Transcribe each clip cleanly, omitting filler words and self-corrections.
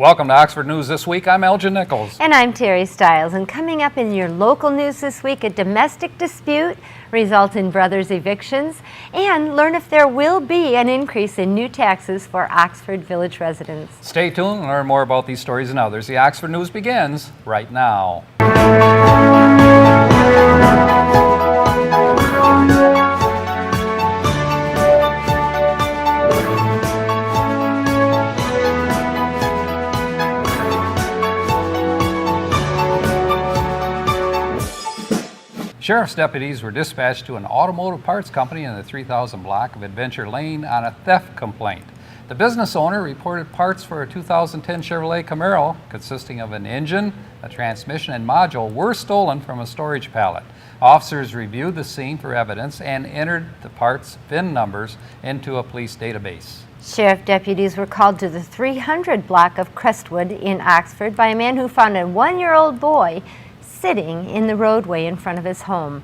Welcome to Oxford News This Week. I'm Elgin Nichols. And I'm Terry Stiles. And coming up in your local news this week, a domestic dispute results in brothers' evictions, and learn if there will be an increase in new taxes for Oxford Village residents. Stay tuned and learn more about these stories and others. The Oxford News begins right now. Sheriff's deputies were dispatched to an automotive parts company in the 3000 block of Adventure Lane on a theft complaint. The business owner reported parts for a 2010 Chevrolet Camaro consisting of an engine, a transmission, and module were stolen from a storage pallet. Officers reviewed the scene for evidence and entered the parts' VIN numbers into a police database. Sheriff deputies were called to the 300 block of Crestwood in Oxford by a man who found a one-year-old boy sitting in the roadway in front of his home.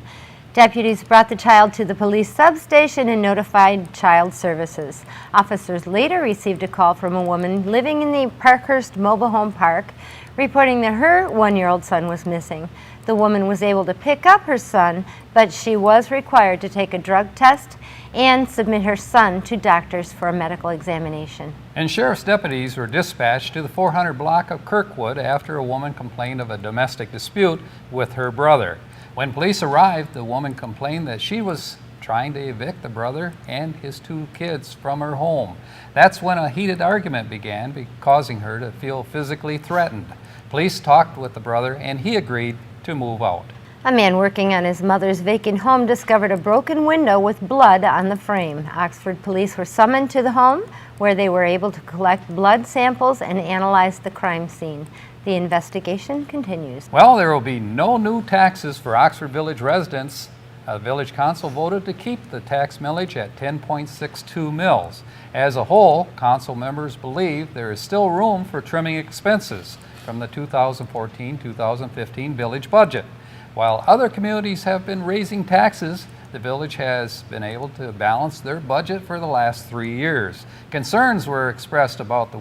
Deputies brought the child to the police substation and notified Child Services. Officers later received a call from a woman living in the Parkhurst Mobile Home Park reporting that her one-year-old son was missing. The woman was able to pick up her son, but she was required to take a drug test and submit her son to doctors for a medical examination. And sheriff's deputies were dispatched to the 400 block of Kirkwood after a woman complained of a domestic dispute with her brother. When police arrived, the woman complained that she was trying to evict the brother and his two kids from her home. That's when a heated argument began, causing her to feel physically threatened. Police talked with the brother and he agreed to move out. A man working on his mother's vacant home discovered a broken window with blood on the frame. Oxford police were summoned to the home, where they were able to collect blood samples and analyze the crime scene. The investigation continues. Well, there will be no new taxes for Oxford Village residents. The Village Council voted to keep the tax millage at 10.62 mils. As a whole, council members believe there is still room for trimming expenses from the 2014-2015 village budget. While other communities have been raising taxes, the village has been able to balance their budget for the last 3 years. Concerns were expressed about the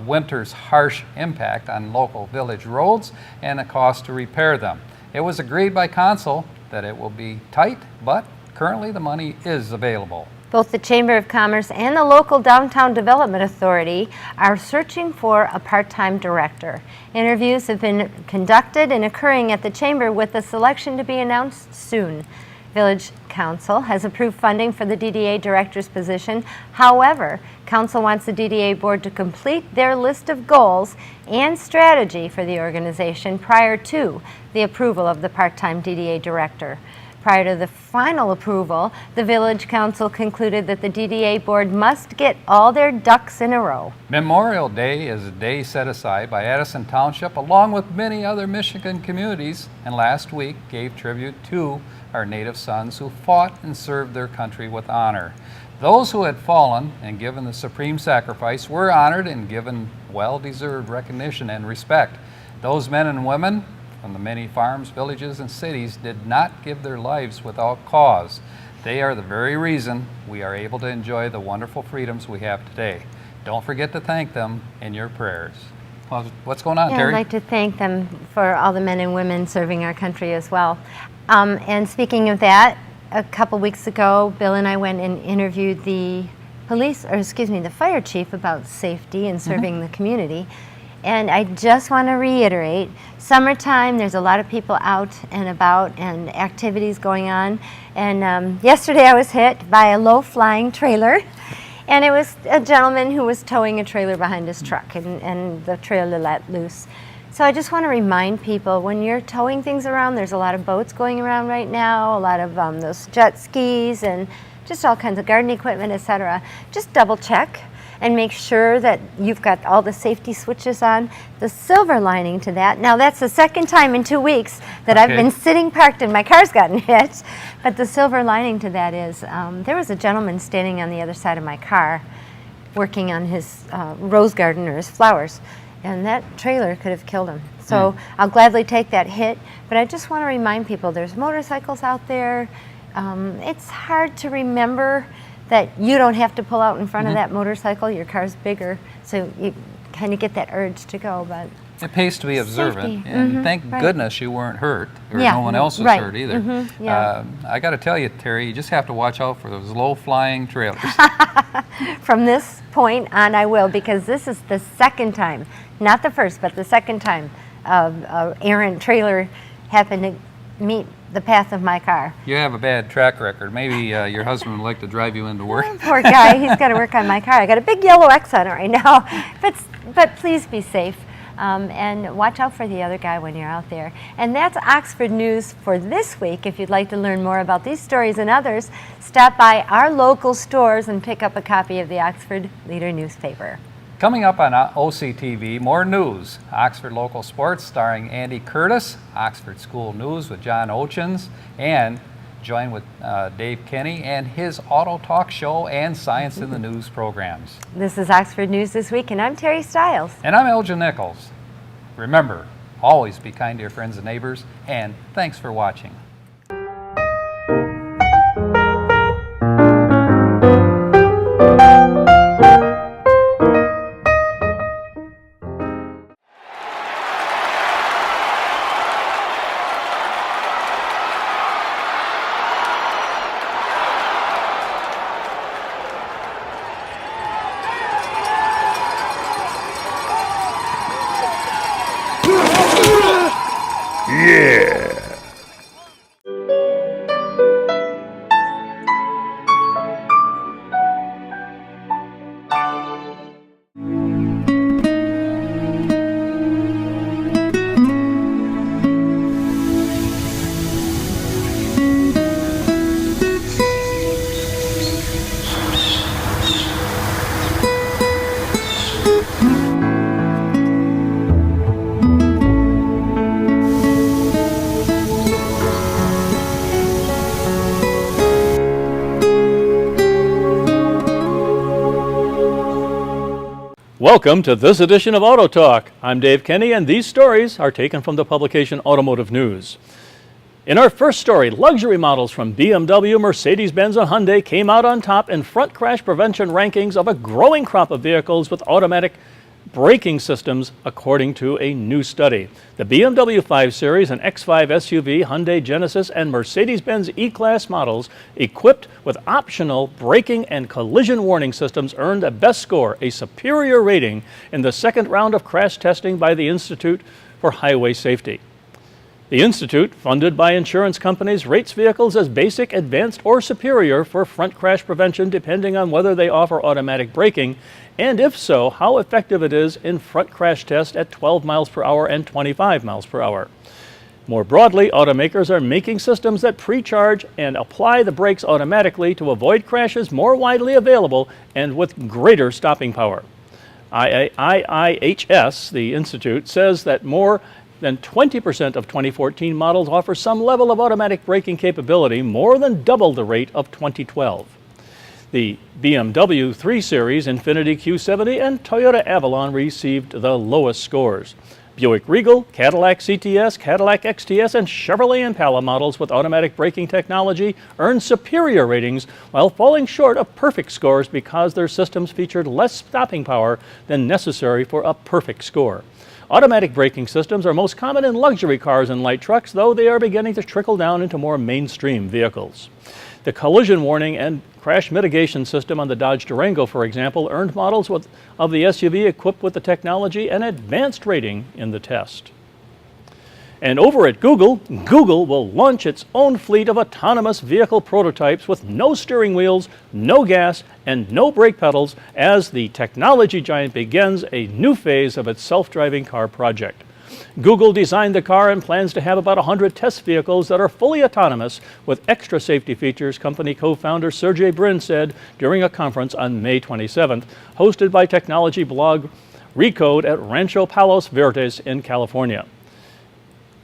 winter's harsh impact on local village roads and the cost to repair them. It was agreed by council that it will be tight, but currently the money is available. Both the Chamber of Commerce and the local Downtown Development Authority are searching for a part-time director. Interviews have been conducted and occurring at the Chamber, with the selection to be announced soon. Village Council has approved funding for the DDA director's position. However, Council wants the DDA board to complete their list of goals and strategy for the organization prior to the approval of the part-time DDA director. Prior to the final approval, the Village Council concluded that the DDA board must get all their ducks in a row. Memorial Day is a day set aside by Addison Township along with many other Michigan communities, and last week gave tribute to our native sons who fought and served their country with honor. Those who had fallen and given the supreme sacrifice were honored and given well-deserved recognition and respect. Those men and women from the many farms, villages, and cities did not give their lives without cause. They are the very reason we are able to enjoy the wonderful freedoms we have today. Don't forget to thank them in your prayers. Well, what's going on, Terry? I'd like to thank them for all the men and women serving our country as well. And speaking of that, a couple weeks ago, Bill and I went and interviewed the fire chief about safety and serving the community. And I just want to reiterate, summertime, there's a lot of people out and about and activities going on. And yesterday I was hit by a low-flying trailer. And it was a gentleman who was towing a trailer behind his truck, and the trailer let loose. So I just want to remind people, when you're towing things around, there's a lot of boats going around right now, a lot of those jet skis and just all kinds of garden equipment, etc. Just double check and make sure that you've got all the safety switches on. The silver lining to that, now that's the second time in 2 weeks that I've been sitting parked and my car's gotten hit, but the silver lining to that is there was a gentleman standing on the other side of my car working on his rose garden or his flowers, and that trailer could have killed him. So I'll gladly take that hit, but I just want to remind people there's motorcycles out there. It's hard to remember that you don't have to pull out in front of that motorcycle. Your car's bigger, so you kind of get that urge to go, but It pays to be observant, Safety. and thank right. goodness you weren't hurt, or Yeah, no one else was right. hurt either. yeah. I got to tell you, Terry, you just have to watch out for those low-flying trailers. From this point on, I will, because this is the second time, not the first, but the second time errant trailer happened to meet the path of my car. You have a bad track record. Maybe your husband would like to drive you into work. Poor guy, he's got to work on my car. I got a big yellow X on it right now. But please be safe. And watch out for the other guy when you're out there. And that's Oxford News for this week. If you'd like to learn more about these stories and others, stop by our local stores and pick up a copy of the Oxford Leader newspaper. Coming up on OCTV, more news. Oxford Local Sports starring Andy Curtis, Oxford School News with John Oetjens, and join with Dave Kenny and his Auto Talk Show and Science in the News programs. This is Oxford News This Week, and I'm Terry Stiles. And I'm Elgin Nichols. Remember, always be kind to your friends and neighbors, and thanks for watching. Welcome to this edition of Auto Talk. I'm Dave Kenny, and these stories are taken from the publication Automotive News. In our first story, luxury models from BMW, Mercedes-Benz, and Hyundai came out on top in front crash prevention rankings of a growing crop of vehicles with automatic braking systems, according to a new study. The BMW 5 Series and X5 SUV, Hyundai Genesis, and Mercedes-Benz E-Class models equipped with optional braking and collision warning systems earned a best score, a superior rating, in the second round of crash testing by the Institute for Highway Safety. The Institute, funded by insurance companies, rates vehicles as basic, advanced, or superior for front crash prevention depending on whether they offer automatic braking, and if so, how effective it is in front crash tests at 12 miles per hour and 25 miles per hour. More broadly, automakers are making systems that pre-charge and apply the brakes automatically to avoid crashes more widely available and with greater stopping power. IIHS, the Institute, says that more than 20% of 2014 models offer some level of automatic braking capability, more than double the rate of 2012. The BMW 3 Series, Infiniti Q70, and Toyota Avalon received the lowest scores. Buick Regal, Cadillac CTS, Cadillac XTS, and Chevrolet Impala models with automatic braking technology earned superior ratings while falling short of perfect scores because their systems featured less stopping power than necessary for a perfect score. Automatic braking systems are most common in luxury cars and light trucks, though they are beginning to trickle down into more mainstream vehicles. The collision warning and crash mitigation system on the Dodge Durango, for example, earned models of the SUV equipped with the technology an advanced rating in the test. And over at Google, Google will launch its own fleet of autonomous vehicle prototypes with no steering wheels, no gas, and no brake pedals as the technology giant begins a new phase of its self-driving car project. Google designed the car and plans to have about 100 test vehicles that are fully autonomous with extra safety features, company co-founder Sergey Brin said during a conference on May 27th, hosted by technology blog Recode at Rancho Palos Verdes in California.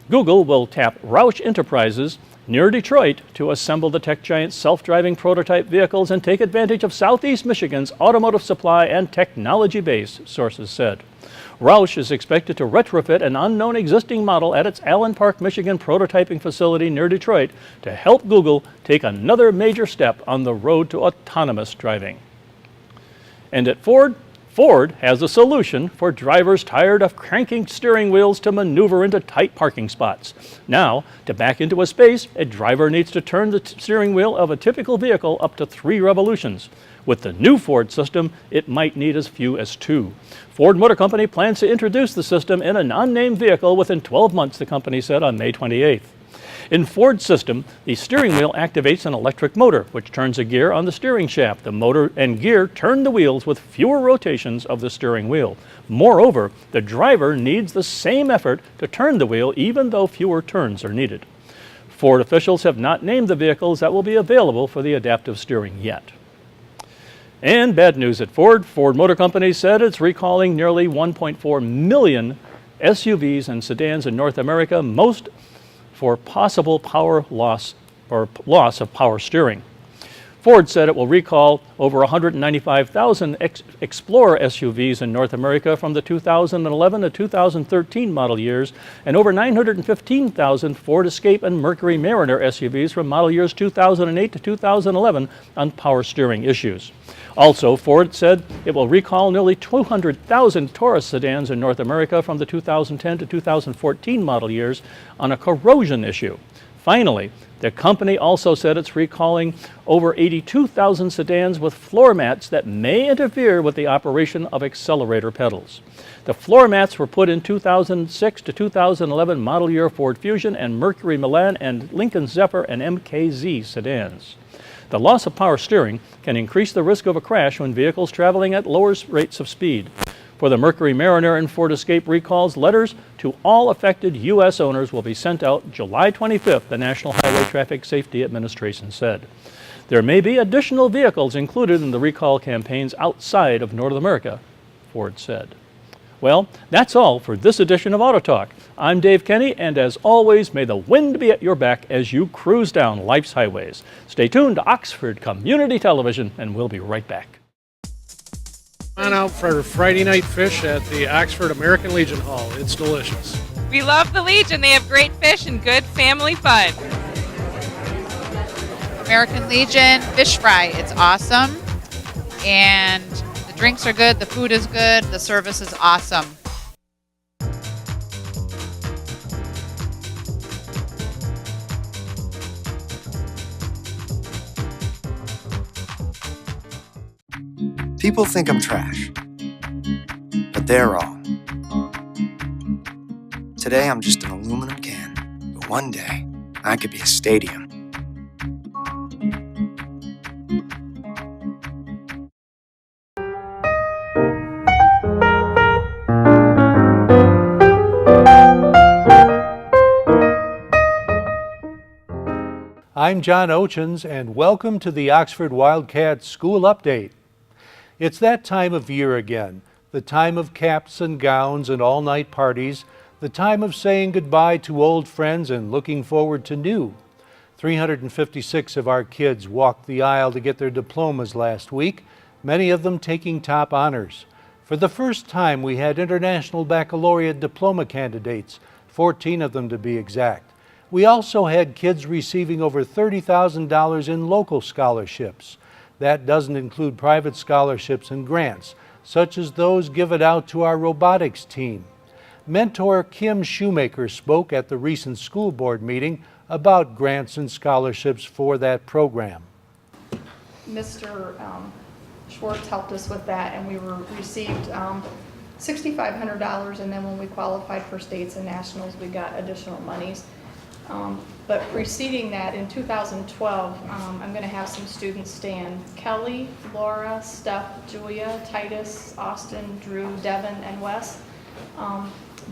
Google will tap Roush Enterprises near Detroit to assemble the tech giant's self-driving prototype vehicles and take advantage of Southeast Michigan's automotive supply and technology base, sources said. Roush is expected to retrofit an unknown existing model at its Allen Park, Michigan prototyping facility near Detroit to help Google take another major step on the road to autonomous driving. And at Ford, Ford has a solution for drivers tired of cranking steering wheels to maneuver into tight parking spots. Now, to back into a space, a driver needs to turn the steering wheel of a typical vehicle up to 3 revolutions. With the new Ford system, it might need as few as 2. Ford Motor Company plans to introduce the system in a non-named vehicle within 12 months, the company said on May 28th. In Ford's system, the steering wheel activates an electric motor, which turns a gear on the steering shaft. The motor and gear turn the wheels with fewer rotations of the steering wheel. Moreover, the driver needs the same effort to turn the wheel, even though fewer turns are needed. Ford officials have not named the vehicles that will be available for the adaptive steering yet. And bad news at Ford. Ford Motor Company said it's recalling nearly 1.4 million SUVs and sedans in North America, most for possible power loss or loss of power steering. Ford said it will recall over 195,000 Explorer SUVs in North America from the 2011 to 2013 model years, and over 915,000 Ford Escape and Mercury Mariner SUVs from model years 2008 to 2011 on power steering issues. Also, Ford said it will recall nearly 200,000 Taurus sedans in North America from the 2010 to 2014 model years on a corrosion issue. Finally, the company also said it's recalling over 82,000 sedans with floor mats that may interfere with the operation of accelerator pedals. The floor mats were put in 2006 to 2011 model year Ford Fusion and Mercury Milan and Lincoln Zephyr and MKZ sedans. The loss of power steering can increase the risk of a crash when vehicles traveling at lower rates of speed. For the Mercury Mariner and Ford Escape recalls, letters to all affected U.S. owners will be sent out July 25th, the National Highway Traffic Safety Administration said. There may be additional vehicles included in the recall campaigns outside of North America, Ford said. Well, that's all for this edition of Auto Talk. I'm Dave Kenny, and as always, may the wind be at your back as you cruise down life's highways. Stay tuned to Oxford Community Television, and we'll be right back. Come on out for Friday night fish at the Oxford American Legion Hall. It's delicious. We love the Legion. They have great fish and good family fun. American Legion fish fry. It's awesome. And the drinks are good. The food is good. The service is awesome. People think I'm trash, but they're wrong. Today I'm just an aluminum can, but one day I could be a stadium. I'm John Oetjens, and welcome to the Oxford Wildcat School Update. It's that time of year again, the time of caps and gowns and all-night parties, the time of saying goodbye to old friends and looking forward to new. 356 of our kids walked the aisle to get their diplomas last week, many of them taking top honors. For the first time, we had International Baccalaureate diploma candidates, 14 of them to be exact. We also had kids receiving over $30,000 in local scholarships. That doesn't include private scholarships and grants, such as those given out to our robotics team. Mentor Kim Shoemaker spoke at the recent school board meeting about grants and scholarships for that program. Mr. Schwartz helped us with that, and we received $6,500, and then when we qualified for states and nationals, we got additional monies. But preceding that, in 2012, I'm going to have some students stand. Kelly, Laura, Steph, Julia, Titus, Austin, Drew, Devin, and Wes.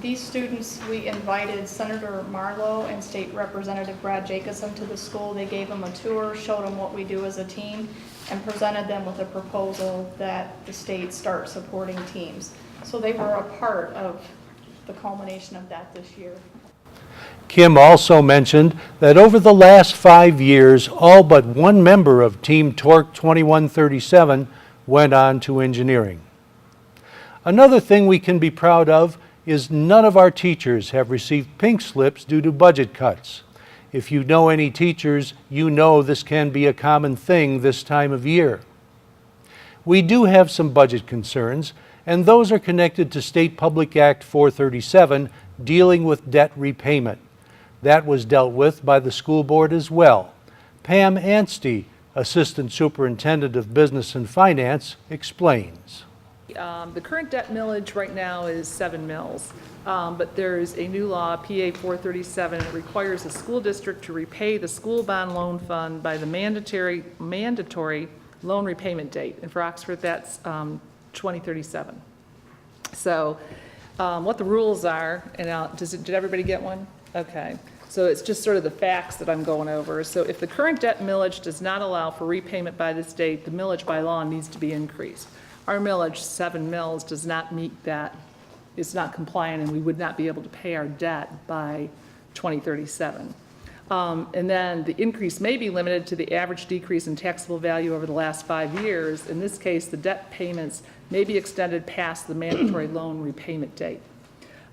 These students, we invited Senator Marlowe and State Representative Brad Jacobson to the school. They gave them a tour, showed them what we do as a team, and presented them with a proposal that the state start supporting teams. So they were a part of the culmination of that this year. Kim also mentioned that over the last 5 years, all but one member of Team Torque 2137 went on to engineering. Another thing we can be proud of is none of our teachers have received pink slips due to budget cuts. If you know any teachers, you know this can be a common thing this time of year. We do have some budget concerns, and those are connected to State Public Act 437 dealing with debt repayment. That was dealt with by the school board as well. Pam Anstey, Assistant Superintendent of Business and Finance, explains. The current debt millage right now is 7 mils, but there's a new law, PA 437, that requires the school district to repay the school bond loan fund by the mandatory loan repayment date. And for Oxford, that's 2037. So what the rules are, and did everybody get one? Okay. So it's just sort of the facts that I'm going over. So if the current debt millage does not allow for repayment by this date, the millage by law needs to be increased. Our millage, 7 mils, does not meet that. It's not compliant, and we would not be able to pay our debt by 2037. And then the increase may be limited to the average decrease in taxable value over the last 5 years. In this case, the debt payments may be extended past the mandatory loan repayment date.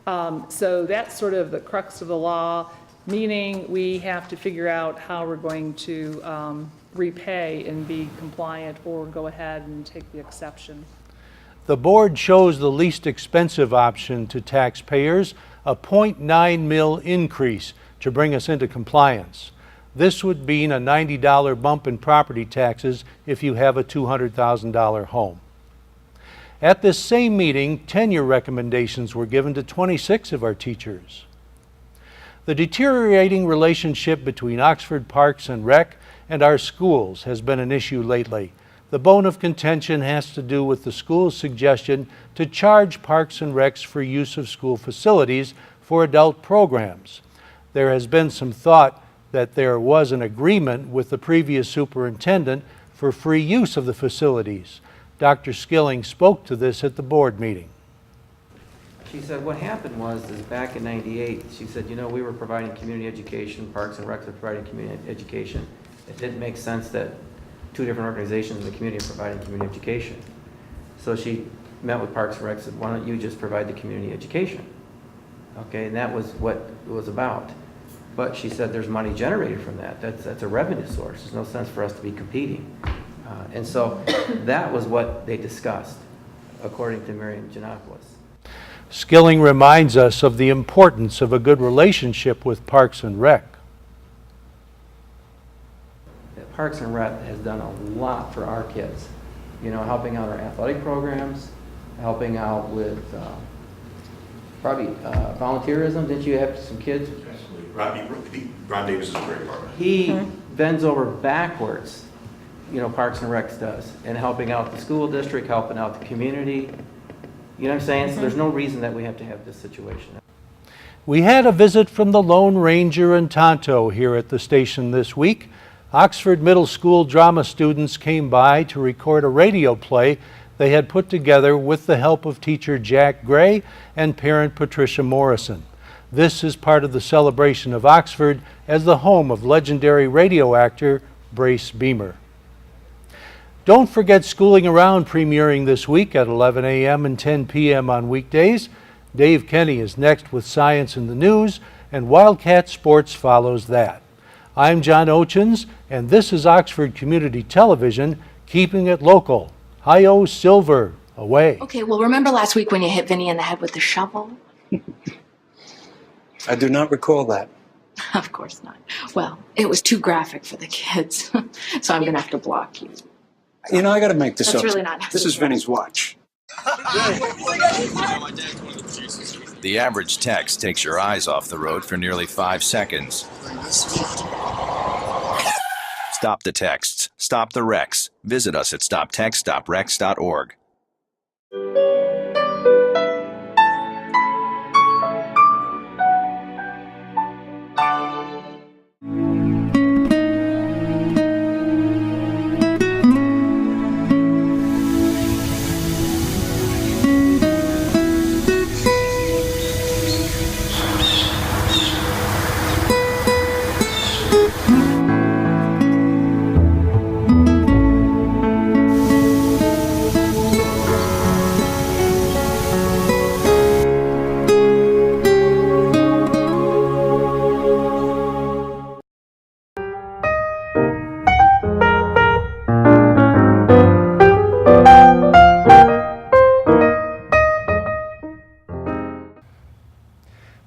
So that's sort of the crux of the law, meaning we have to figure out how we're going to repay and be compliant or go ahead and take the exception. The board chose the least expensive option to taxpayers, a 0.9 mil increase to bring us into compliance. This would mean a $90 bump in property taxes if you have a $200,000 home. At this same meeting, tenure recommendations were given to 26 of our teachers. The deteriorating relationship between Oxford Parks and Rec and our schools has been an issue lately. The bone of contention has to do with the school's suggestion to charge Parks and Recs for use of school facilities for adult programs. There has been some thought that there was an agreement with the previous superintendent for free use of the facilities. Dr. Skilling spoke to this at the board meeting. She said what happened was back in '98, she said, you know, we were providing community education, Parks and Recs were providing community education. It didn't make sense that two different organizations in the community are providing community education. So she met with Parks and Recs and said, why don't you just provide the community education? Okay, and that was what it was about. But she said there's money generated from that. That's a revenue source. There's no sense for us to be competing. And so that was what they discussed, according to Miriam Janopoulos. Skilling reminds us of the importance of a good relationship with Parks and Rec. Parks and Rec has done a lot for our kids, you know, helping out our athletic programs, helping out with probably volunteerism. Didn't you have some kids? Absolutely. Ron Davis is a great partner. He bends over backwards, you know, Parks and Rec does, and helping out the school district, helping out the community. You know what I'm saying? So there's no reason that we have to have this situation. We had a visit from the Lone Ranger and Tonto here at the station this week. Oxford Middle School drama students came by to record a radio play they had put together with the help of teacher Jack Gray and parent Patricia Morrison. This is part of the celebration of Oxford as the home of legendary radio actor Brace Beamer. Don't forget Schooling Around premiering this week at 11 a.m. and 10 p.m. on weekdays. Dave Kenny is next with Science in the News, and Wildcat Sports follows that. I'm John Oetjens, and this is Oxford Community Television, keeping it local. Hi-yo Silver, away. Okay, well, remember last week when you hit Vinny in the head with the shovel? I do not recall that. Of course not. Well, it was too graphic for the kids, so I'm going to have to block you. You know, I got to make this up. That's really not This is Vinny's watch. The average text takes your eyes off the road for nearly 5 seconds. Stop the texts. Stop the wrecks. Visit us at stoptextstoprex.org.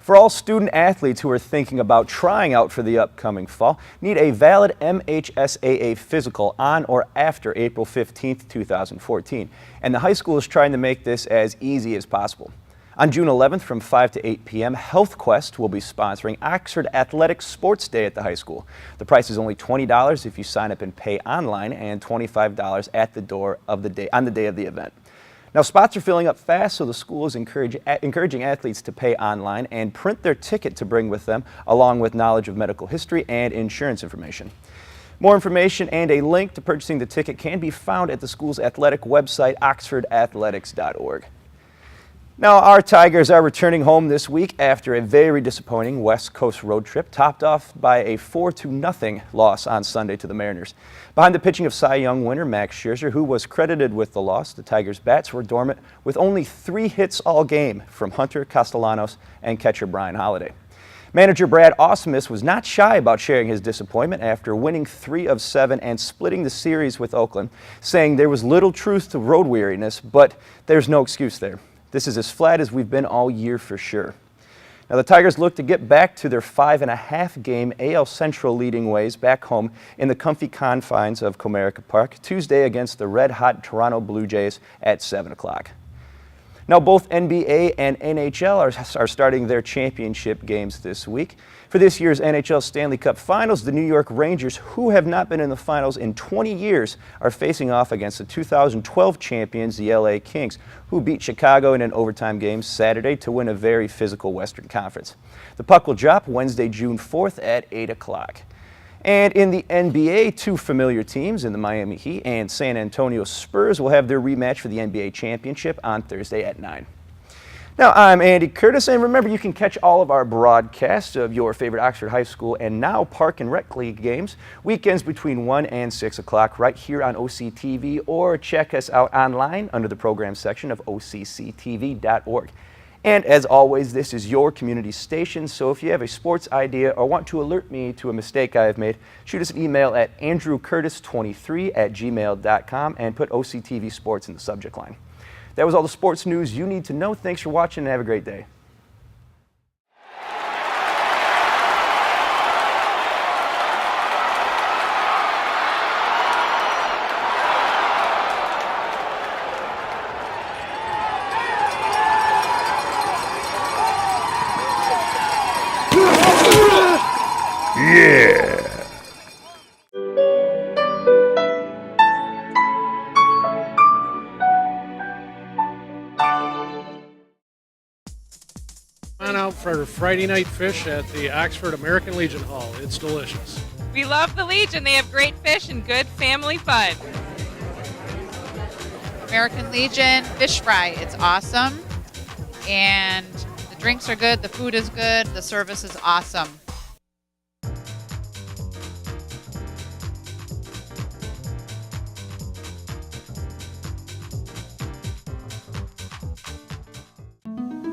For all student athletes who are thinking about trying out for the upcoming fall, need a valid MHSAA physical on or after April 15th, 2014. And the high school is trying to make this as easy as possible. On June 11th from 5 to 8 p.m., Health Quest will be sponsoring Oxford Athletics Sports Day at the high school. The price is only $20 if you sign up and pay online, and $25 at the door of the day on the day of the event. Now, spots are filling up fast, so the school is encouraging athletes to pay online and print their ticket to bring with them, along with knowledge of medical history and insurance information. More information and a link to purchasing the ticket can be found at the school's athletic website, oxfordathletics.org. Now, our Tigers are returning home this week after a very disappointing West Coast road trip, topped off by a 4-0 loss on Sunday to the Mariners. Behind the pitching of Cy Young winner Max Scherzer, who was credited with the loss, the Tigers' bats were dormant with only 3 hits all game from Hunter Castellanos and catcher Brian Holliday. Manager Brad Ausmus was not shy about sharing his disappointment after winning 3 of 7 and splitting the series with Oakland, saying there was little truth to road weariness, but there's no excuse there. This is as flat as we've been all year for sure. Now, the Tigers look to get back to their 5.5-game AL Central leading ways back home in the comfy confines of Comerica Park Tuesday against the red-hot Toronto Blue Jays at 7 o'clock. Now, both NBA and NHL are starting their championship games this week. For this year's NHL Stanley Cup Finals, the New York Rangers, who have not been in the finals in 20 years, are facing off against the 2012 champions, the LA Kings, who beat Chicago in an overtime game Saturday to win a very physical Western Conference. The puck will drop Wednesday, June 4th at 8 o'clock. And in the NBA, 2 familiar teams in the Miami Heat and San Antonio Spurs will have their rematch for the NBA championship on Thursday at 9. Now, I'm Andy Curtis, and remember, you can catch all of our broadcasts of your favorite Oxford High School and now Park and Rec League games weekends between 1 and 6 o'clock right here on OCTV, or check us out online under the program section of OCCTV.org. And as always, this is your community station, so if you have a sports idea or want to alert me to a mistake I have made, shoot us an email at andrewcurtis23@gmail.com and put OCTV Sports in the subject line. That was all the sports news you need to know. Thanks for watching and have a great day. Yeah! On out for Friday night fish at the Oxford American Legion Hall. It's delicious. We love the Legion. They have great fish and good family fun. American Legion fish fry. It's awesome. And the drinks are good. The food is good. The service is awesome.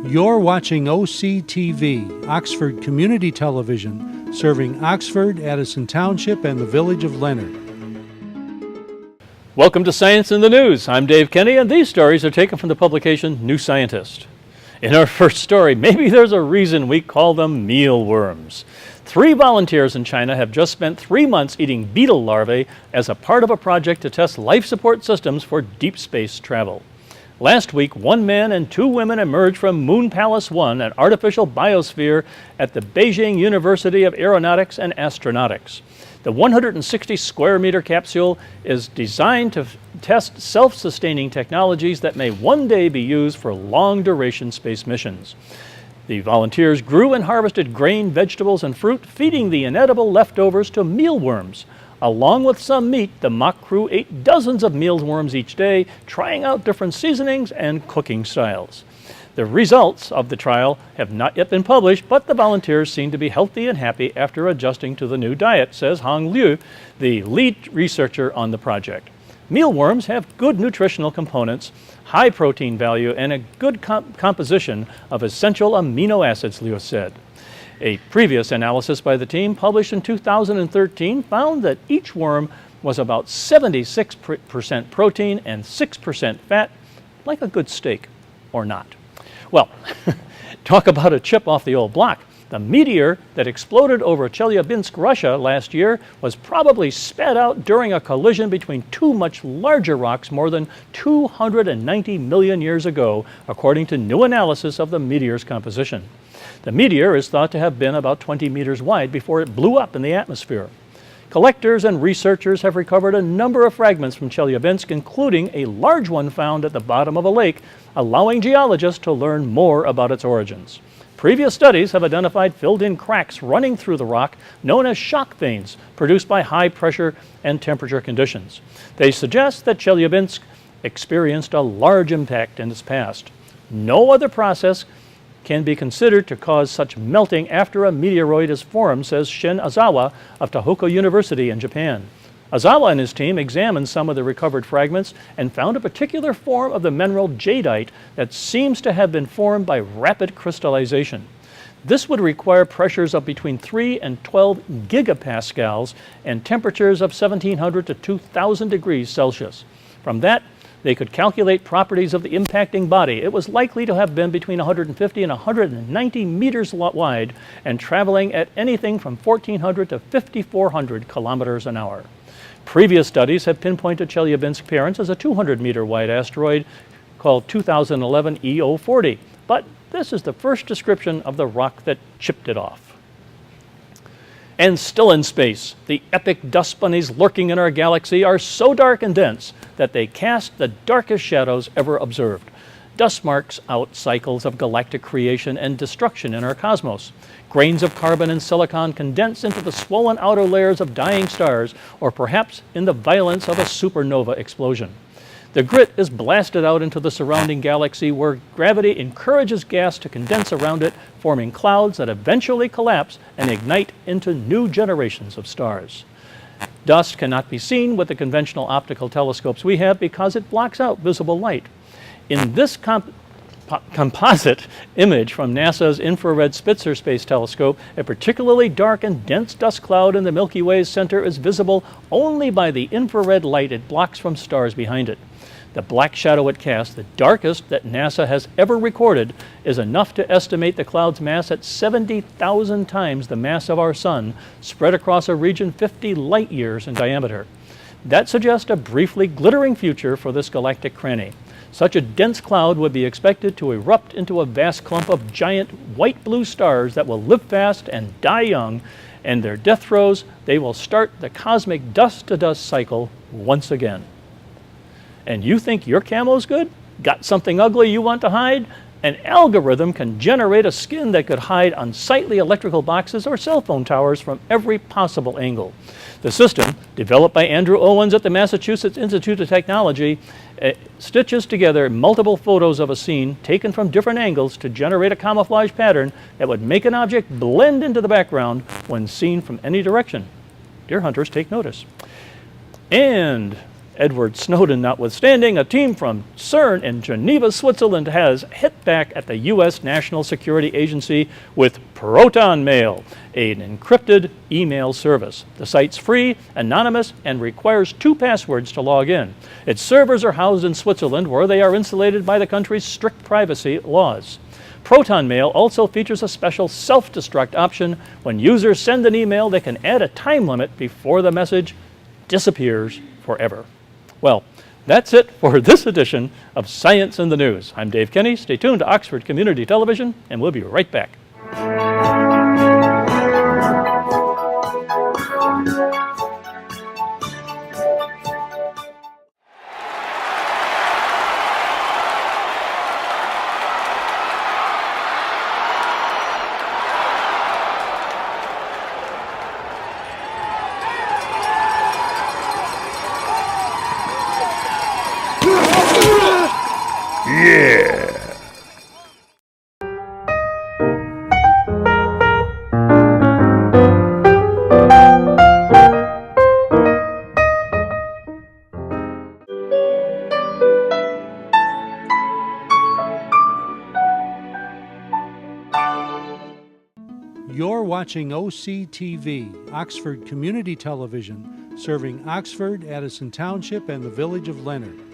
You're watching OCTV, Oxford Community Television, serving Oxford, Addison Township, and the village of Leonard. Welcome to Science in the News. I'm Dave Kenny, and these stories are taken from the publication New Scientist. In our first story, maybe there's a reason we call them mealworms. 3 volunteers in China have just spent 3 months eating beetle larvae as a part of a project to test life support systems for deep space travel. Last week, 1 man and 2 women emerged from Moon Palace 1, an artificial biosphere at the Beijing University of Aeronautics and Astronautics. The 160 square meter capsule is designed to test self-sustaining technologies that may one day be used for long-duration space missions. The volunteers grew and harvested grain, vegetables, and fruit, feeding the inedible leftovers to mealworms. Along with some meat, the mock crew ate dozens of mealworms each day, trying out different seasonings and cooking styles. The results of the trial have not yet been published, but the volunteers seem to be healthy and happy after adjusting to the new diet, says Hong Liu, the lead researcher on the project. Mealworms have good nutritional components, high protein value, and a good composition of essential amino acids, Liu said. A previous analysis by the team, published in 2013, found that each worm was about 76% protein and 6% fat, like a good steak, or not. Well, Talk about a chip off the old block. The meteor that exploded over Chelyabinsk, Russia last year was probably spat out during a collision between two much larger rocks more than 290 million years ago, according to new analysis of the meteor's composition. The meteor is thought to have been about 20 meters wide before it blew up in the atmosphere. Collectors and researchers have recovered a number of fragments from Chelyabinsk, including a large one found at the bottom of a lake, allowing geologists to learn more about its origins. Previous studies have identified filled-in cracks running through the rock known as shock veins, produced by high pressure and temperature conditions. They suggest that Chelyabinsk experienced a large impact in its past. No other process can be considered to cause such melting after a meteoroid is formed, says Shin Azawa of Tohoku University in Japan. Azawa and his team examined some of the recovered fragments and found a particular form of the mineral jadeite that seems to have been formed by rapid crystallization. This would require pressures of between 3 and 12 gigapascals and temperatures of 1700 to 2000 degrees Celsius. From that, they could calculate properties of the impacting body. It was likely to have been between 150 and 190 meters wide and traveling at anything from 1,400 to 5,400 kilometers an hour. Previous studies have pinpointed Chelyabinsk's appearance as a 200-meter wide asteroid called 2011 EO40, but this is the first description of the rock that chipped it off. And still in space, the epic dust bunnies lurking in our galaxy are so dark and dense that they cast the darkest shadows ever observed. Dust marks out cycles of galactic creation and destruction in our cosmos. Grains of carbon and silicon condense into the swollen outer layers of dying stars, or perhaps in the violence of a supernova explosion. The grit is blasted out into the surrounding galaxy, where gravity encourages gas to condense around it, forming clouds that eventually collapse and ignite into new generations of stars. Dust cannot be seen with the conventional optical telescopes we have because it blocks out visible light. In this composite image from NASA's Infrared Spitzer Space Telescope, a particularly dark and dense dust cloud in the Milky Way's center is visible only by the infrared light it blocks from stars behind it. The black shadow it casts, the darkest that NASA has ever recorded, is enough to estimate the cloud's mass at 70,000 times the mass of our Sun, spread across a region 50 light years in diameter. That suggests a briefly glittering future for this galactic cranny. Such a dense cloud would be expected to erupt into a vast clump of giant white-blue stars that will live fast and die young, and their death throes, they will start the cosmic dust-to-dust cycle once again. And you think your camo's good? Got something ugly you want to hide? An algorithm can generate a skin that could hide unsightly electrical boxes or cell phone towers from every possible angle. The system, developed by Andrew Oetjens at the Massachusetts Institute of Technology, stitches together multiple photos of a scene taken from different angles to generate a camouflage pattern that would make an object blend into the background when seen from any direction. Deer hunters take notice. And Edward Snowden notwithstanding, a team from CERN in Geneva, Switzerland has hit back at the U.S. National Security Agency with Proton Mail, an encrypted email service. The site's free, anonymous, and requires 2 passwords to log in. Its servers are housed in Switzerland, where they are insulated by the country's strict privacy laws. Proton Mail also features a special self-destruct option. When users send an email, they can add a time limit before the message disappears forever. Well, that's it for this edition of Science in the News. I'm Dave Kenny. Stay tuned to Oxford Community Television, and we'll be right back. You're watching OCTV, Oxford Community Television, serving Oxford, Addison Township, and the village of Leonard.